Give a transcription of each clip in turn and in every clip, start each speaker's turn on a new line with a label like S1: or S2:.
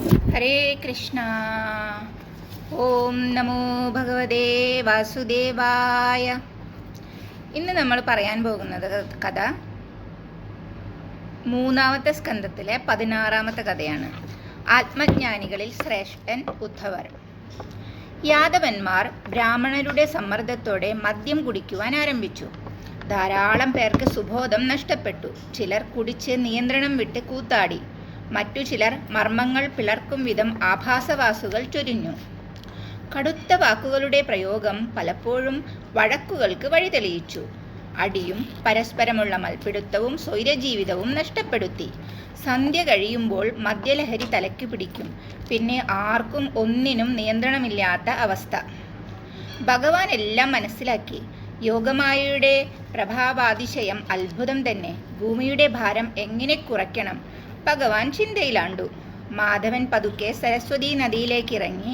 S1: ഹരേ കൃഷ്ണ. ഓം നമോ ഭഗവതേ വാസുദേവായ. ഇന്ന് നമ്മൾ പറയാൻ പോകുന്നത് കഥ മൂന്നാമത്തെ സ്കന്ധത്തിലെ 16-ാമത്തെ കഥയാണ്. ആത്മജ്ഞാനികളിൽ ശ്രേഷ്ഠൻ ഉദ്ധവർ. യാദവന്മാർ ബ്രാഹ്മണരുടെ സമ്മർദ്ദത്തോടെ മദ്യം കുടിക്കുവാൻ ആരംഭിച്ചു. ധാരാളം പേർക്ക് സുബോധം നഷ്ടപ്പെട്ടു. ചിലർ കുടിച്ച് നിയന്ത്രണം വിട്ട് കൂത്താടി. മറ്റു ചിലർ മർമ്മങ്ങൾ പിളർക്കും വിധം ആഭാസവാസുകൾ ചൊരിഞ്ഞു. കടുത്ത വാക്കുകളുടെ പ്രയോഗം പലപ്പോഴും വഴക്കുകൾക്ക് വഴിതെളിയിച്ചു. അടിയും പരസ്പരമുള്ള മൽപ്പിടുത്തവും സ്വൈരജീവിതവും നഷ്ടപ്പെടുത്തി. സന്ധ്യ കഴിയുമ്പോൾ മദ്യലഹരി തലയ്ക്ക് പിടിക്കും. പിന്നെ ആർക്കും ഒന്നിനും നിയന്ത്രണമില്ലാത്ത അവസ്ഥ. ഭഗവാൻ എല്ലാം മനസ്സിലാക്കി. യോഗമായയുടെ പ്രഭാവാതിശയം അത്ഭുതം തന്നെ. ഭൂമിയുടെ ഭാരം എങ്ങനെ കുറയ്ക്കണം? ഭഗവാൻ ചിന്തയിലാണ്ടു. മാധവൻ പതുക്കെ സരസ്വതി നദിയിലേക്കിറങ്ങി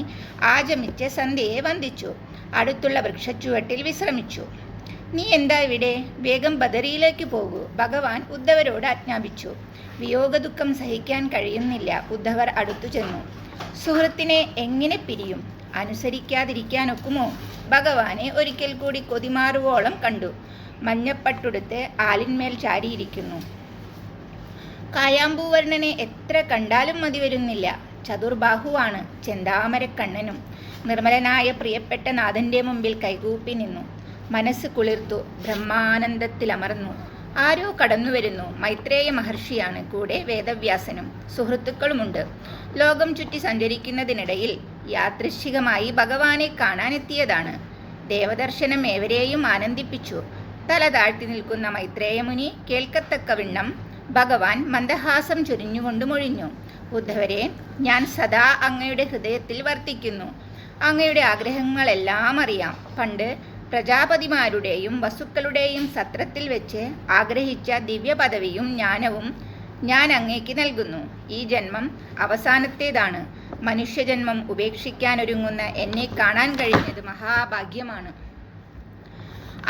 S1: ആചമിച്ച് സന്ധ്യയെ വന്ദിച്ചു. അടുത്തുള്ള വൃക്ഷച്ചുവട്ടിൽ വിശ്രമിച്ചു. നീ എന്താ ഇവിടെ? വേഗം ബദരിയിലേക്ക് പോകൂ, ഭഗവാൻ ഉദ്ധവരോട് ആജ്ഞാപിച്ചു. വിയോഗദുഃഖം സഹിക്കാൻ കഴിയുന്നില്ല. ഉദ്ധവർ അടുത്തു ചെന്നു. സുഹൃത്തിനെ എങ്ങനെ പിരിയും? അനുസരിക്കാതിരിക്കാനൊക്കുമോ? ഭഗവാനെ ഒരിക്കൽ കൂടി കൊതിമാറുവോളം കണ്ടു. മഞ്ഞപ്പട്ടുടുത്ത് ആലിന്മേൽ ചാരിയിരിക്കുന്നു. കായാമ്പൂവർണ്ണനെ എത്ര കണ്ടാലും മതി വരുന്നില്ല. ചതുർബാഹുവാണ്, ചെന്താമരക്കണ്ണനും. നിർമ്മലനായ പ്രിയപ്പെട്ട നാഥന്റെ മുമ്പിൽ കൈകൂപ്പി നിന്നു. മനസ്സ് കുളിർത്തു. ബ്രഹ്മാനന്ദത്തിലമർന്നു. ആരോ കടന്നു വരുന്നു. മൈത്രേയ മഹർഷിയാണ്. കൂടെ വേദവ്യാസനും സുഹൃത്തുക്കളുമുണ്ട്. ലോകം ചുറ്റി സഞ്ചരിക്കുന്നതിനിടയിൽ യാദൃശ്ചികമായി ഭഗവാനെ കാണാനെത്തിയതാണ്. ദേവദർശനം ഏവരെയും ആനന്ദിപ്പിച്ചു. തല താഴ്ത്തി നിൽക്കുന്ന മൈത്രേയമുനി കേൾക്കത്തക്കവണ്ണം ഭഗവാൻ മന്ദഹാസം ചൊരിഞ്ഞുകൊണ്ട് മൊഴിഞ്ഞു. ഉദ്ധവരെ, ഞാൻ സദാ അങ്ങയുടെ ഹൃദയത്തിൽ വർത്തിക്കുന്നു. അങ്ങയുടെ ആഗ്രഹങ്ങളെല്ലാം അറിയാം. പണ്ട് പ്രജാപതിമാരുടെയും വസുക്കളുടെയും സത്രത്തിൽ വെച്ച് ആഗ്രഹിച്ച ദിവ്യപദവിയും ജ്ഞാനവും ഞാൻ അങ്ങേക്ക് നൽകുന്നു. ഈ ജന്മം അവസാനത്തേതാണ്. മനുഷ്യജന്മം ഉപേക്ഷിക്കാനൊരുങ്ങുന്ന എന്നെ കാണാൻ കഴിഞ്ഞത് മഹാഭാഗ്യമാണ്.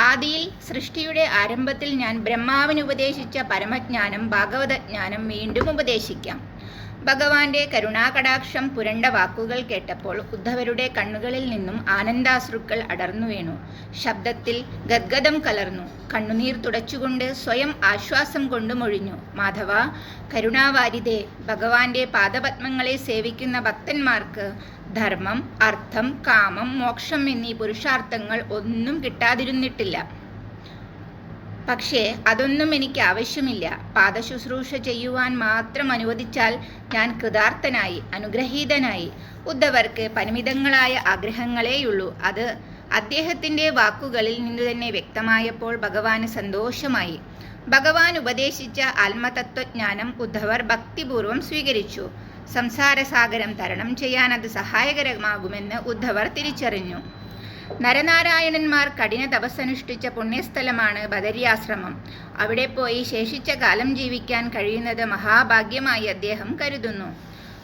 S1: ആദിയിൽ സൃഷ്ടിയുടെ ആരംഭത്തിൽ ഞാൻ ബ്രഹ്മാവിന് ഉപദേശിച്ച പരമജ്ഞാനം ഭാഗവതജ്ഞാനം വീണ്ടും ഉപദേശിക്കാം. ഭഗവാന്റെ കരുണാകടാക്ഷം പുരണ്ട വാക്കുകൾ കേട്ടപ്പോൾ ഉദ്ധവരുടെ കണ്ണുകളിൽ നിന്നും ആനന്ദാശ്രുക്കൾ അടർന്നു വീണു. ശബ്ദത്തിൽ ഗദ്ഗദം കലർന്നു. കണ്ണുനീർ തുടച്ചുകൊണ്ട് സ്വയം ആശ്വാസം കൊണ്ട് മൊഴിഞ്ഞു. മാധവ, കരുണാവാരിതേ, ഭഗവാന്റെ പാദപത്മങ്ങളെ സേവിക്കുന്ന ഭക്തന്മാർക്ക് ധർമ്മം, അർത്ഥം, കാമം, മോക്ഷം എന്നീ പുരുഷാർത്ഥങ്ങൾ ഒന്നും കിട്ടാതിരുന്നിട്ടില്ല. പക്ഷേ അതൊന്നും എനിക്ക് ആവശ്യമില്ല. പാദശുശ്രൂഷ ചെയ്യുവാൻ മാത്രം അനുവദിച്ചാൽ ഞാൻ കൃതാർത്ഥനായി, അനുഗ്രഹീതനായി. ഉദ്ധവർക്ക് പരിമിതങ്ങളായ ആഗ്രഹങ്ങളേയുള്ളൂ. അത് അദ്ദേഹത്തിൻ്റെ വാക്കുകളിൽ നിന്നു തന്നെ വ്യക്തമായപ്പോൾ ഭഗവാന് സന്തോഷമായി. ഭഗവാൻ ഉപദേശിച്ച ആത്മതത്വജ്ഞാനം ഉദ്ധവർ ഭക്തിപൂർവം സ്വീകരിച്ചു. സംസാരസാഗരം തരണം ചെയ്യാൻ അത് സഹായകരമാകുമെന്ന് ഉദ്ധവർ തിരിച്ചറിഞ്ഞു. നരനാരായണന്മാർ കഠിന തപസ്സനുഷ്ഠിച്ച പുണ്യസ്ഥലമാണ് ബദരിയാശ്രമം. അവിടെ പോയി ശേഷിച്ച കാലം ജീവിക്കാൻ കഴിയുന്നത് മഹാഭാഗ്യമായി അദ്ദേഹം കരുതുന്നു.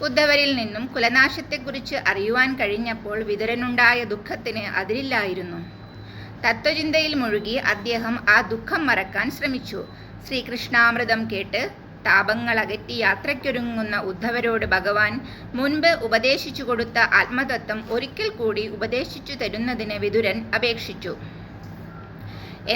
S1: ഉദ്ധവരിൽ നിന്നും കുലനാശത്തെക്കുറിച്ച് അറിയുവാൻ കഴിഞ്ഞപ്പോൾ വിതുരനുണ്ടായ ദുഃഖത്തിന് അതിരില്ലായിരുന്നു. തത്വചിന്തയിൽ മുഴുകി അദ്ദേഹം ആ ദുഃഖം മറക്കാൻ ശ്രമിച്ചു. ശ്രീകൃഷ്ണാമൃതം കേട്ട് താപങ്ങൾ അകറ്റി യാത്രയ്ക്കൊരുങ്ങുന്ന ഉദ്ധവരോട് ഭഗവാൻ മുൻപ് ഉപദേശിച്ചു കൊടുത്ത ആത്മതത്വം ഒരിക്കൽ കൂടി ഉപദേശിച്ചു തരുന്നതിന് വിതുരൻ അപേക്ഷിച്ചു.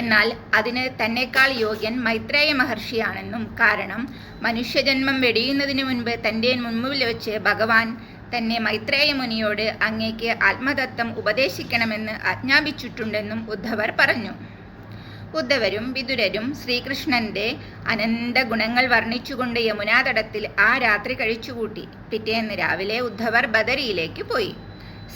S1: എന്നാൽ അതിന് തന്നെക്കാൾ യോഗ്യൻ മൈത്രേയ മഹർഷിയാണെന്നും, കാരണം മനുഷ്യജന്മം വെടിയുന്നതിന് മുൻപ് തൻ്റെ മുൻപിൽ വെച്ച് ഭഗവാൻ തന്നെ മൈത്രേയ മുനിയോട് അങ്ങേക്ക് ആത്മതത്വം ഉപദേശിക്കണമെന്ന് ആജ്ഞാപിച്ചിട്ടുണ്ടെന്നും ഉദ്ധവർ പറഞ്ഞു. ഉദ്ധവരും വിതുരരും ശ്രീകൃഷ്ണന്റെ അനന്ത ഗുണങ്ങൾ വർണ്ണിച്ചുകൊണ്ട് യമുനാതടത്തിൽ ആ രാത്രി കഴിച്ചുകൂട്ടി. പിറ്റേന്ന് രാവിലെ ഉദ്ധവർ ബദരിയിലേക്ക് പോയി.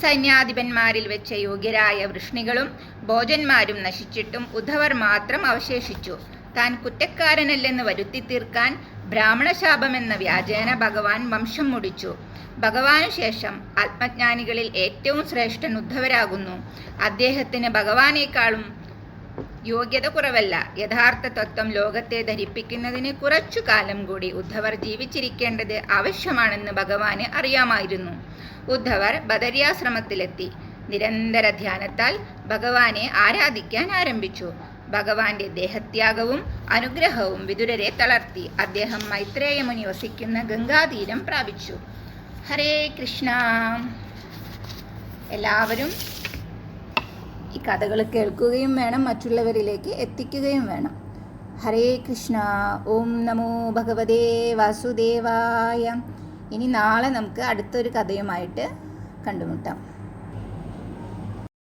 S1: സൈന്യാധിപന്മാരിൽ വെച്ച യോഗ്യരായ വൃഷ്ണികളും ഭോജന്മാരും നശിച്ചിട്ടും ഉദ്ധവർ മാത്രം അവശേഷിച്ചു. താൻ കുറ്റക്കാരനല്ലെന്ന് വരുത്തി തീർക്കാൻ ബ്രാഹ്മണശാപമെന്ന വ്യാജേന ഭഗവാൻ വംശം മുടിച്ചു. ഭഗവാനു ശേഷം ആത്മജ്ഞാനികളിൽ ഏറ്റവും ശ്രേഷ്ഠൻ ഉദ്ധവരാകുന്നു. അദ്ദേഹത്തിന് ഭഗവാനേക്കാളും യോഗ്യത കുറവല്ല. യഥാർത്ഥ തത്വം ലോകത്തെ ധരിപ്പിക്കുന്നതിന് കുറച്ചു കാലം കൂടി ഉദ്ധവർ ജീവിച്ചിരിക്കേണ്ടത് ആവശ്യമാണെന്ന് ഭഗവാന് അറിയാമായിരുന്നു. ഉദ്ധവർ ബദരിയാശ്രമത്തിലെത്തി. നിരന്തര ധ്യാനത്താൽ ഭഗവാനെ ആരാധിക്കാൻ ആരംഭിച്ചു. ഭഗവാന്റെ ദേഹത്യാഗവും അനുഗ്രഹവും വിതുരരെ തളർത്തി. അദ്ദേഹം മൈത്രേയ മുനി വസിക്കുന്ന ഗംഗാതീരം പ്രാപിച്ചു. ഹരേ കൃഷ്ണ. എല്ലാവരും ഈ കഥകൾ കേൾക്കുകയും വേണം, മറ്റുള്ളവരിലേക്ക് എത്തിക്കുകയും വേണം. ഹരേ കൃഷ്ണ. ഓം നമോ ഭഗവതേ വാസുദേവായ. ഇനി നാളെ നമുക്ക് അടുത്തൊരു കഥയുമായിട്ട് കണ്ടുമുട്ടാം.